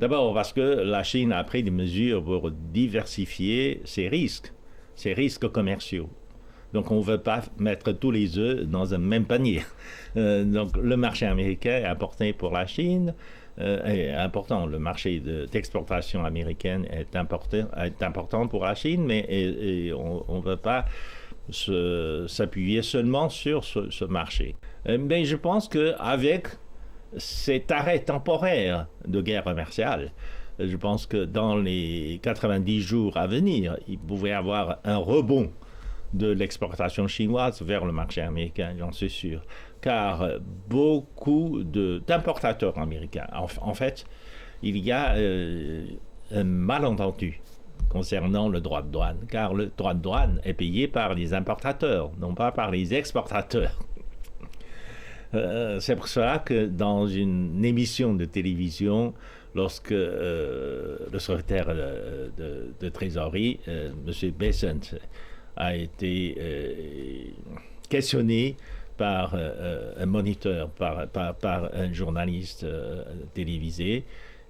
D'abord parce que la Chine a pris des mesures pour diversifier ses risques commerciaux. Donc on ne veut pas mettre tous les œufs dans un même panier. Donc le marché américain est important pour la Chine, est important. Le marché d'exportation américaine est important pour la Chine, mais on ne veut pas s'appuyer seulement sur ce marché. Mais je pense qu'avec cet arrêt temporaire de guerre commerciale, je pense que dans les 90 jours à venir, il pouvait y avoir un rebond de l'exportation chinoise vers le marché américain, j'en suis sûr. Car beaucoup d'importateurs américains, en fait, il y a un malentendu concernant le droit de douane, car le droit de douane est payé par les importateurs, non pas par les exportateurs. C'est pour cela que dans une émission de télévision, lorsque le secrétaire de trésorerie, M. Bessent, a été questionné par un moniteur, par un journaliste télévisé,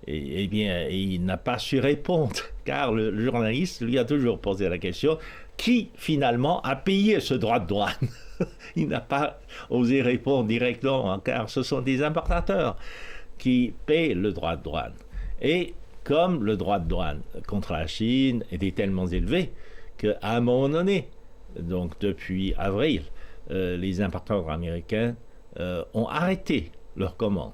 et bien, il n'a pas su répondre, car le journaliste lui a toujours posé la question, qui finalement a payé ce droit de douane? Il n'a pas osé répondre directement, car ce sont des importateurs qui paient le droit de douane. Et comme le droit de douane contre la Chine était tellement élevé qu'à un moment donné, donc depuis avril, les importateurs américains ont arrêté leurs commandes.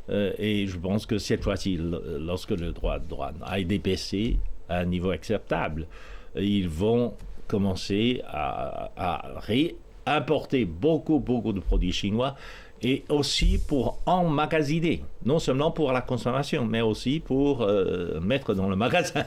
Et je pense que cette fois-ci, lorsque le droit de douane a été baissé à un niveau acceptable, ils vont commencer à réimporter beaucoup de produits chinois, et aussi pour emmagasiner, non seulement pour la consommation, mais aussi pour mettre dans le magasin.